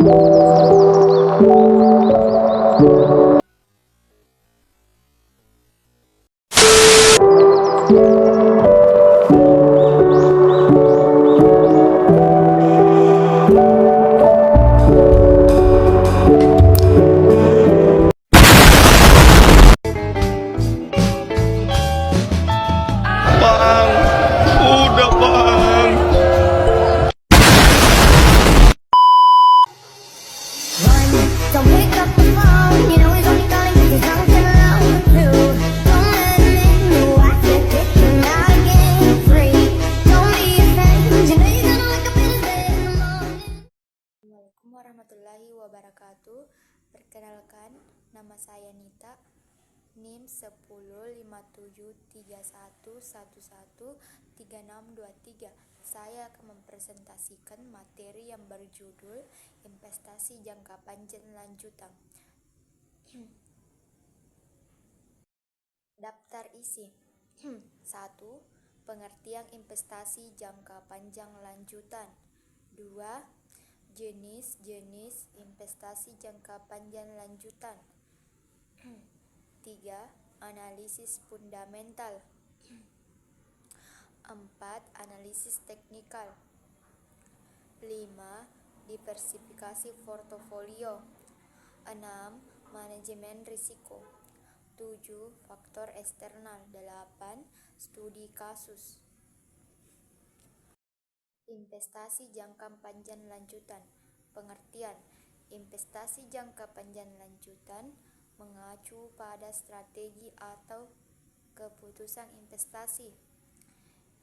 Bang, udah bang. Don't pick up the phone, you know he's only calling 'cause he's drunk and alone. Two, don't let him in, no, I can't kick him out again. Three, don't be afraid, you know you're gonna wake up in his bed in the morning. Assalamualaikum warahmatullahi wabarakatuh. Perkenalkan, nama saya Nita, NIM 105731113623. Saya akan mempresentasikan materi yang berjudul investasi jangka panjang lanjutan. Daftar isi. 1. Pengertian investasi jangka panjang lanjutan. 2. Jenis-jenis investasi jangka panjang lanjutan. 3. Analisis fundamental. 4. Analisis teknikal. 5. Diversifikasi portofolio. 6. Manajemen risiko. 7. Faktor eksternal. 8. Studi kasus. Investasi jangka panjang lanjutan. Pengertian: investasi jangka panjang lanjutan mengacu pada strategi atau keputusan investasi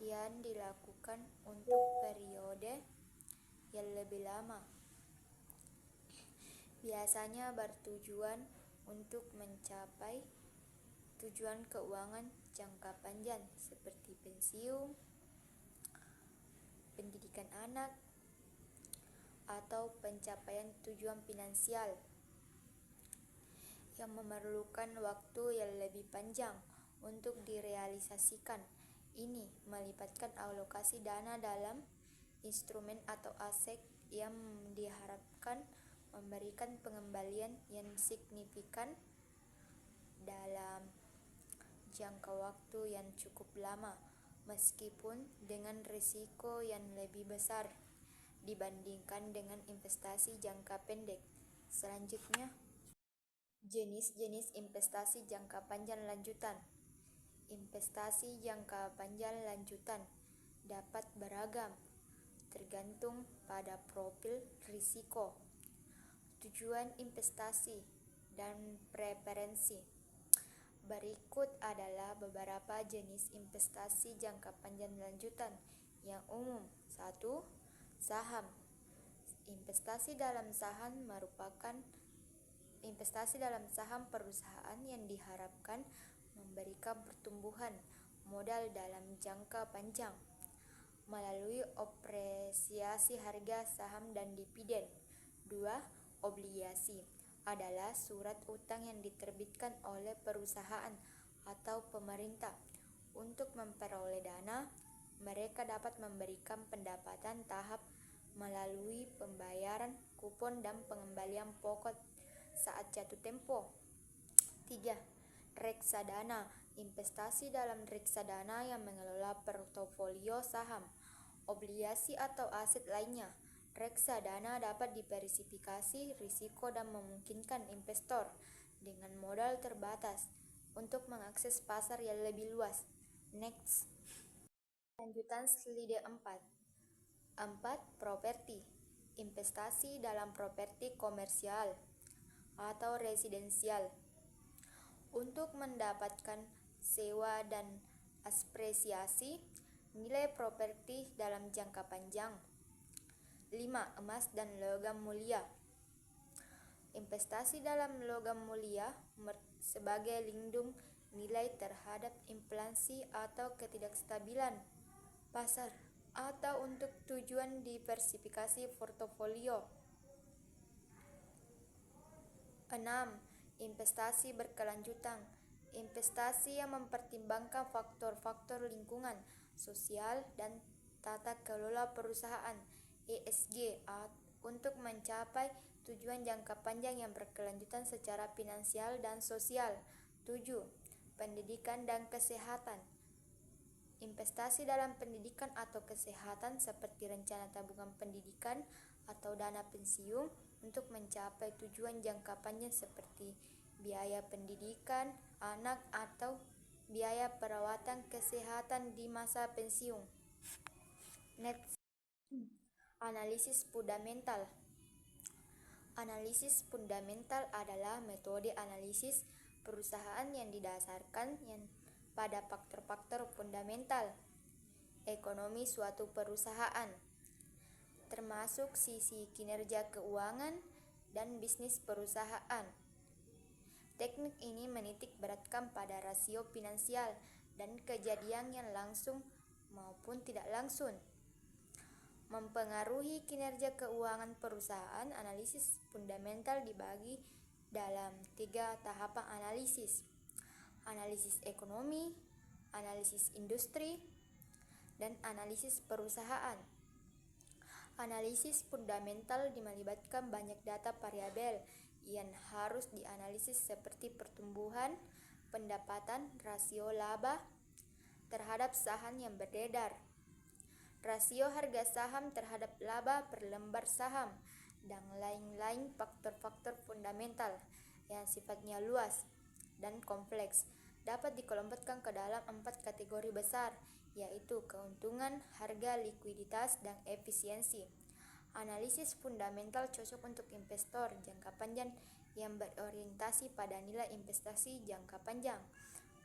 yang dilakukan untuk periode yang lebih lama. Biasanya bertujuan untuk mencapai tujuan keuangan jangka panjang seperti pensiun, pendidikan anak, atau pencapaian tujuan finansial yang memerlukan waktu yang lebih panjang untuk direalisasikan. Ini melibatkan alokasi dana dalam instrumen atau aset yang diharapkan memberikan pengembalian yang signifikan dalam jangka waktu yang cukup lama, meskipun dengan risiko yang lebih besar dibandingkan dengan investasi jangka pendek. Selanjutnya, jenis-jenis investasi jangka panjang lanjutan. Investasi jangka panjang lanjutan dapat beragam, tergantung pada profil risiko, tujuan investasi, dan preferensi. Berikut adalah beberapa jenis investasi jangka panjang lanjutan yang umum. 1. Saham. Investasi dalam saham merupakan investasi dalam saham perusahaan yang diharapkan memberikan pertumbuhan modal dalam jangka panjang melalui apresiasi harga saham dan dividen. 2. Obligasi adalah surat utang yang diterbitkan oleh perusahaan atau pemerintah untuk memperoleh dana. Mereka dapat memberikan pendapatan tahap melalui pembayaran kupon dan pengembalian pokok saat jatuh tempo. 3. Reksadana. Investasi dalam reksadana yang mengelola portofolio saham, obligasi atau aset lainnya. Reksadana dapat diversifikasi risiko dan memungkinkan investor dengan modal terbatas untuk mengakses pasar yang lebih luas. Next. Lanjutan slide 4. 4. Properti. Investasi dalam properti komersial atau residensial untuk mendapatkan sewa dan apresiasi nilai properti dalam jangka panjang. 5. Emas dan logam mulia. Investasi dalam logam mulia sebagai lindung nilai terhadap inflasi atau ketidakstabilan pasar, atau untuk tujuan diversifikasi portofolio. 6. Investasi berkelanjutan. Investasi yang mempertimbangkan faktor-faktor lingkungan, sosial, dan tata kelola perusahaan (ESG) untuk mencapai Tujuan jangka panjang yang berkelanjutan secara finansial dan sosial. 7. Pendidikan dan kesehatan. Investasi dalam pendidikan atau kesehatan seperti rencana tabungan pendidikan atau dana pensiun untuk mencapai tujuan jangka panjang seperti biaya pendidikan anak atau biaya perawatan kesehatan di masa pensiun. Next. Analisis fundamental. Analisis fundamental adalah metode analisis perusahaan yang didasarkan pada faktor-faktor fundamental ekonomi suatu perusahaan, termasuk sisi kinerja keuangan dan bisnis perusahaan. Teknik ini menitik beratkan pada rasio finansial dan kejadian yang langsung maupun tidak langsung mempengaruhi kinerja keuangan perusahaan. Analisis fundamental dibagi dalam 3 tahapan analisis: analisis ekonomi, analisis industri, dan analisis perusahaan. Analisis fundamental melibatkan banyak data variabel yang harus dianalisis seperti pertumbuhan, pendapatan, rasio laba terhadap saham yang beredar, rasio harga saham terhadap laba per lembar saham, dan lain-lain faktor-faktor fundamental yang sifatnya luas dan kompleks dapat dikelompokkan ke dalam 4 kategori besar, yaitu keuntungan, harga, likuiditas, dan efisiensi. Analisis fundamental cocok untuk investor jangka panjang yang berorientasi pada nilai investasi jangka panjang.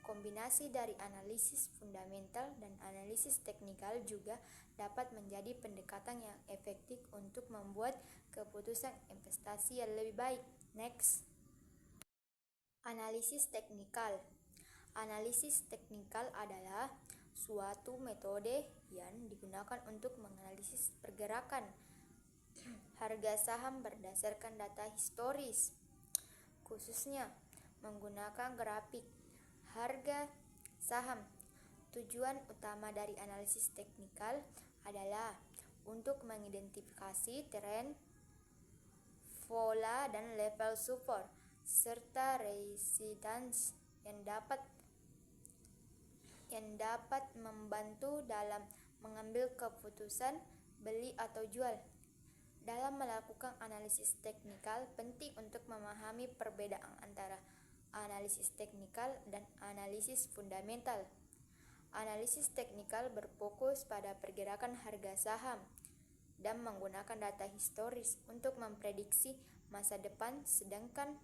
Kombinasi dari analisis fundamental dan analisis teknikal juga dapat menjadi pendekatan yang efektif untuk membuat keputusan investasi yang lebih baik. Next. Analisis teknikal. Analisis teknikal adalah suatu metode yang digunakan untuk menganalisis pergerakan harga saham berdasarkan data historis, khususnya menggunakan grafik harga saham. Tujuan utama dari analisis teknikal adalah untuk mengidentifikasi tren, pola, dan level support serta resistance yang dapat membantu dalam mengambil keputusan beli atau jual. Dalam melakukan analisis teknikal, penting untuk memahami perbedaan antara analisis teknikal dan analisis fundamental. Analisis teknikal berfokus pada pergerakan harga saham dan menggunakan data historis untuk memprediksi masa depan, sedangkan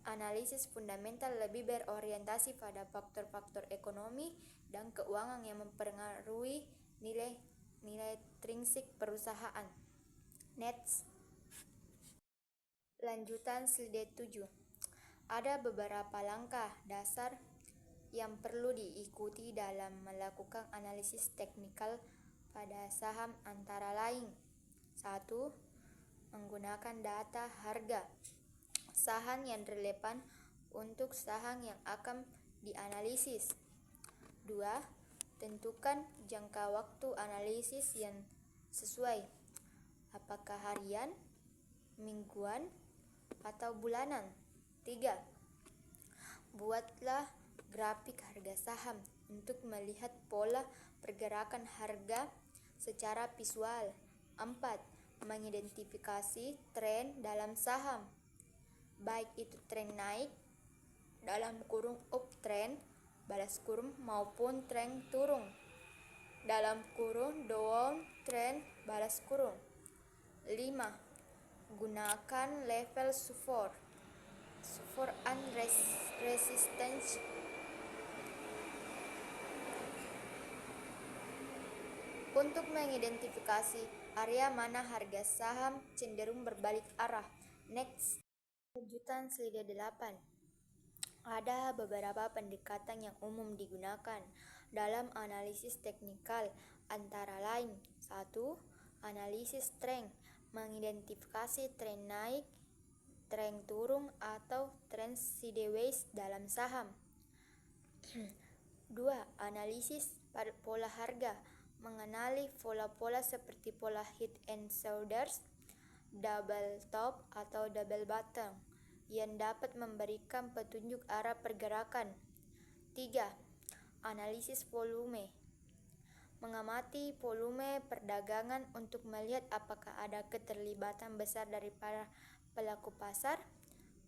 analisis fundamental lebih berorientasi pada faktor-faktor ekonomi dan keuangan yang mempengaruhi nilai intrinsik perusahaan. Next. Lanjutan slide 7. Ada beberapa langkah dasar yang perlu diikuti dalam melakukan analisis teknikal pada saham, antara lain: 1. Menggunakan data harga saham yang relevan untuk saham yang akan dianalisis. 2. Tentukan jangka waktu analisis yang sesuai, apakah harian, mingguan, atau bulanan. 3. Buatlah grafik harga saham untuk melihat pola pergerakan harga secara visual. 4. Mengidentifikasi tren dalam saham, baik itu tren naik (uptrend) maupun tren turun (downtrend). 5. Gunakan level support and resistance untuk mengidentifikasi area mana harga saham cenderung berbalik arah. Next. Lanjutan slide 8. Ada beberapa pendekatan yang umum digunakan dalam analisis teknikal, antara lain: 1. Analisis tren, mengidentifikasi tren naik, tren turun, atau tren sideways dalam saham. 2. Analisis pola harga, mengenali pola-pola seperti pola head and shoulders double top atau double bottom yang dapat memberikan petunjuk arah pergerakan. 3. Analisis volume. Mengamati volume perdagangan untuk melihat apakah ada keterlibatan besar dari para pelaku pasar.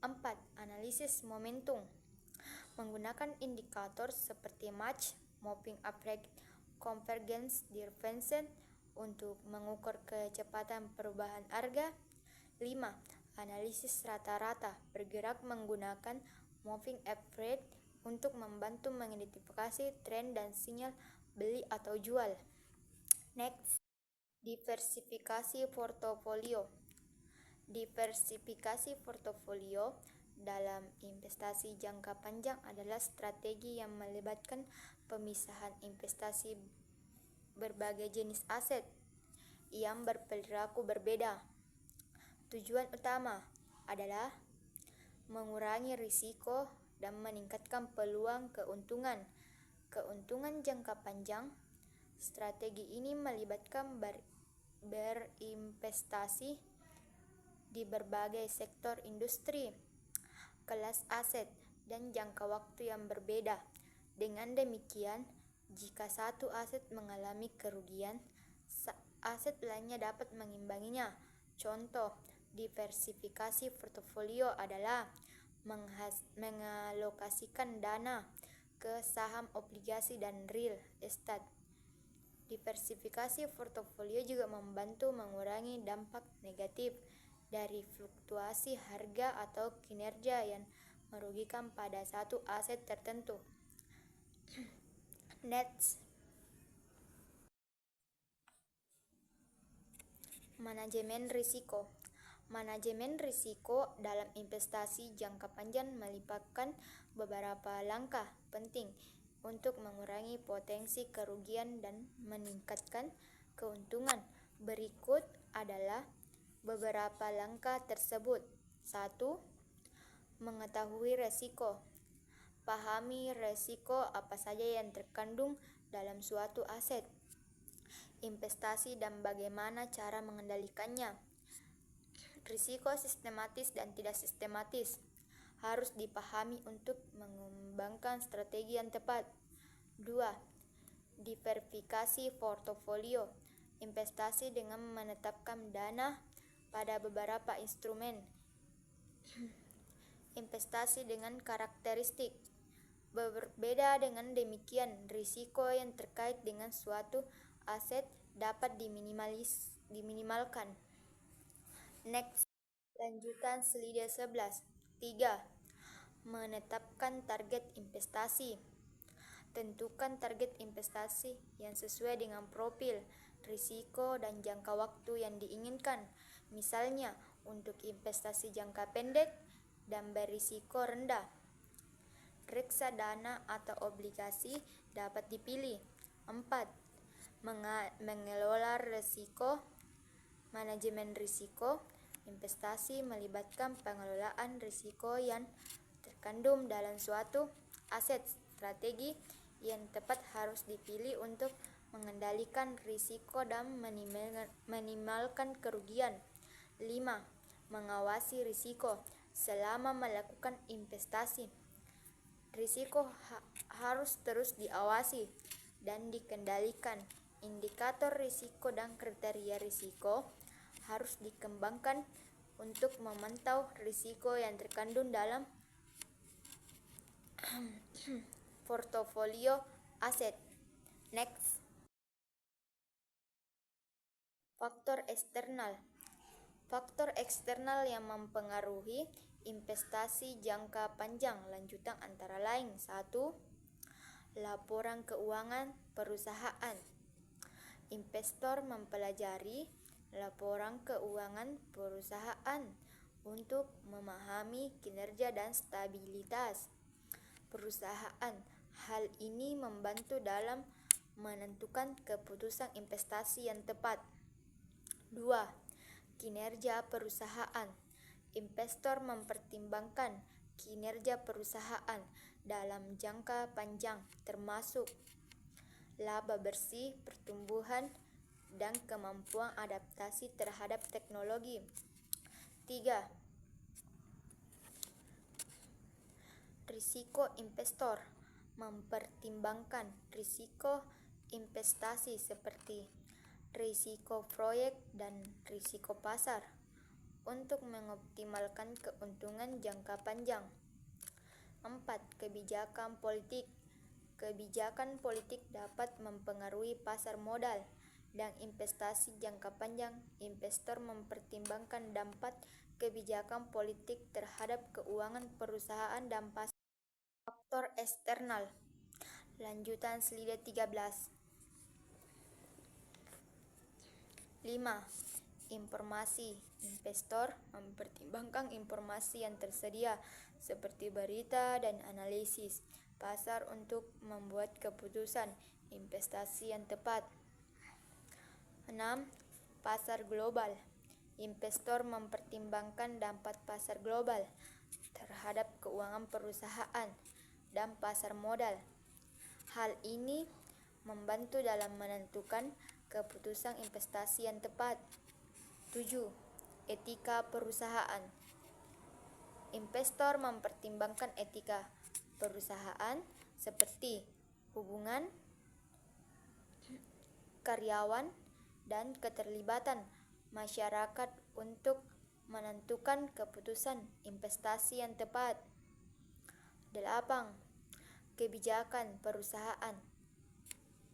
4. Analisis momentum. Menggunakan indikator seperti match, moving average, convergence, divergence untuk mengukur kecepatan perubahan harga. 5. Analisis rata-rata bergerak menggunakan moving average untuk membantu mengidentifikasi tren dan sinyal beli atau jual. Next, diversifikasi portofolio. Diversifikasi portofolio dalam investasi jangka panjang adalah strategi yang melibatkan pemisahan investasi berbagai jenis aset yang berperilaku berbeda. Tujuan utama adalah mengurangi risiko dan meningkatkan peluang keuntungan jangka panjang. Strategi ini melibatkan berinvestasi di berbagai sektor industri, kelas aset, dan jangka waktu yang berbeda. Dengan demikian, jika satu aset mengalami kerugian, aset lainnya dapat mengimbanginya. Contoh diversifikasi portofolio adalah mengalokasikan dana ke saham, obligasi, dan real estate. Diversifikasi portofolio juga membantu mengurangi dampak negatif dari fluktuasi harga atau kinerja yang merugikan pada satu aset tertentu. Next, manajemen risiko. Manajemen risiko dalam investasi jangka panjang melibatkan beberapa langkah penting untuk mengurangi potensi kerugian dan meningkatkan keuntungan. Berikut adalah beberapa langkah tersebut. 1. Mengetahui risiko. Pahami risiko apa saja yang terkandung dalam suatu aset investasi dan bagaimana cara mengendalikannya. Risiko sistematis dan tidak sistematis harus dipahami untuk mengembangkan strategi yang tepat. 2. Diversifikasi portofolio. Investasi dengan menetapkan dana pada beberapa instrumen investasi dengan karakteristik berbeda. Dengan demikian, risiko yang terkait dengan suatu aset dapat diminimalkan. Next, lanjutan slide 11. 3. Menetapkan target investasi. Tentukan target investasi yang sesuai dengan profil, risiko, dan jangka waktu yang diinginkan. Misalnya, untuk investasi jangka pendek dan berisiko rendah, reksadana atau obligasi dapat dipilih. 4. Mengelola risiko. Manajemen risiko investasi melibatkan pengelolaan risiko yang terkandung dalam suatu aset. Strategi yang tepat harus dipilih untuk mengendalikan risiko dan minimalkan kerugian. 5. Mengawasi risiko. Selama melakukan investasi, risiko harus terus diawasi dan dikendalikan. Indikator risiko dan kriteria risiko harus dikembangkan untuk memantau risiko yang terkandung dalam portofolio aset. Next, faktor eksternal. Faktor eksternal yang mempengaruhi investasi jangka panjang lanjutan antara lain. 1. Laporan keuangan perusahaan. Investor mempelajari laporan keuangan perusahaan untuk memahami kinerja dan stabilitas perusahaan. Hal ini membantu dalam menentukan keputusan investasi yang tepat. 2. Kinerja perusahaan. Investor mempertimbangkan kinerja perusahaan dalam jangka panjang, termasuk laba bersih, pertumbuhan, dan kemampuan adaptasi terhadap teknologi. 3. Risiko investor mempertimbangkan risiko investasi seperti risiko proyek dan risiko pasar untuk mengoptimalkan keuntungan jangka panjang. 4. Kebijakan politik. Kebijakan politik dapat mempengaruhi pasar modal dan investasi jangka panjang. Investor mempertimbangkan dampak kebijakan politik terhadap keuangan perusahaan dan pasar. Faktor eksternal. Lanjutan slide 13. 5. Informasi. Investor mempertimbangkan informasi yang tersedia seperti berita dan analisis pasar untuk membuat keputusan investasi yang tepat. 6. Pasar global. Investor mempertimbangkan dampak pasar global terhadap keuangan perusahaan dan pasar modal. Hal ini membantu dalam menentukan keputusan investasi yang tepat. 7. Etika perusahaan. Investor mempertimbangkan etika perusahaan seperti hubungan karyawan dan keterlibatan masyarakat untuk menentukan keputusan investasi yang tepat. 8. Kebijakan perusahaan.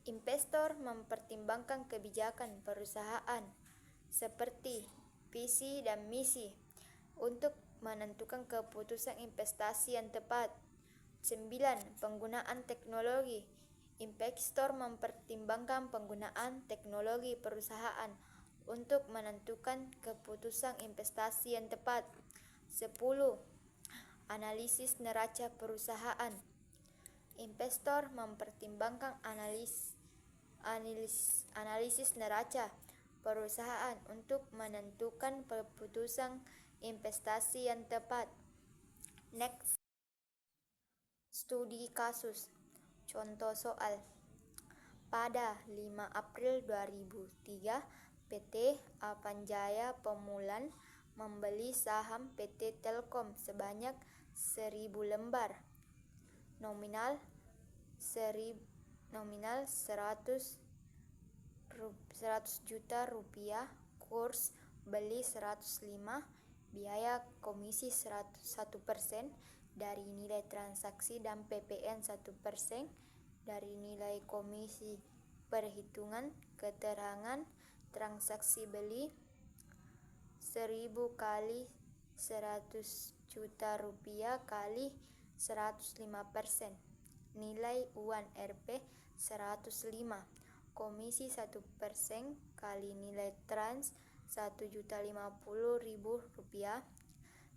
Investor mempertimbangkan kebijakan perusahaan seperti visi dan misi untuk menentukan keputusan investasi yang tepat. 9. Penggunaan teknologi. Investor mempertimbangkan penggunaan teknologi perusahaan untuk menentukan keputusan investasi yang tepat. 10. Analisis neraca perusahaan. Investor mempertimbangkan analisis neraca perusahaan untuk menentukan keputusan investasi yang tepat. Next. Studi kasus. Contoh soal. Pada 5 April 2003, PT Apanjaya Pemulan membeli saham PT Telkom sebanyak 1.000 lembar. Nominal 100 juta rupiah, kurs beli 105, biaya komisi 1% dari nilai transaksi dan PPN 1% dari nilai komisi. Perhitungan keterangan transaksi beli 1.000 kali 100 juta rupiah kali 105%. Nilai uang Rp 105. Komisi 1% kali nilai trans 1.050.000 rupiah.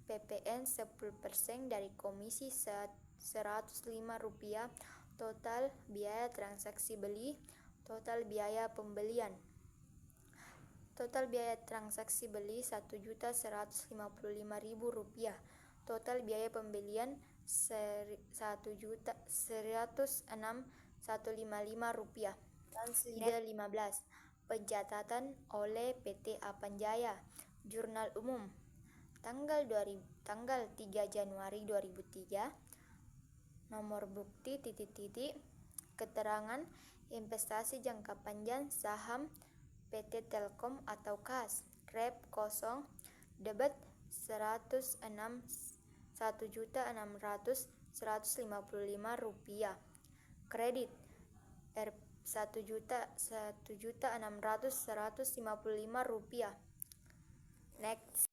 PPN 10% dari komisi 105 rupiah. Total biaya transaksi beli. Total biaya pembelian. Total biaya transaksi beli 1.155.000 rupiah. Total biaya pembelian 1.106.155 rupiah. Dan slide 15. Pencatatan oleh PT Apanjaya. Jurnal umum. Tanggal 3 Januari 2003. Nomor bukti ... Keterangan investasi jangka panjang saham PT Telkom atau KAS. Rep 0. Debit 1.600.155 rupiah. Kredit Rp1.600.155 rupiah. Next.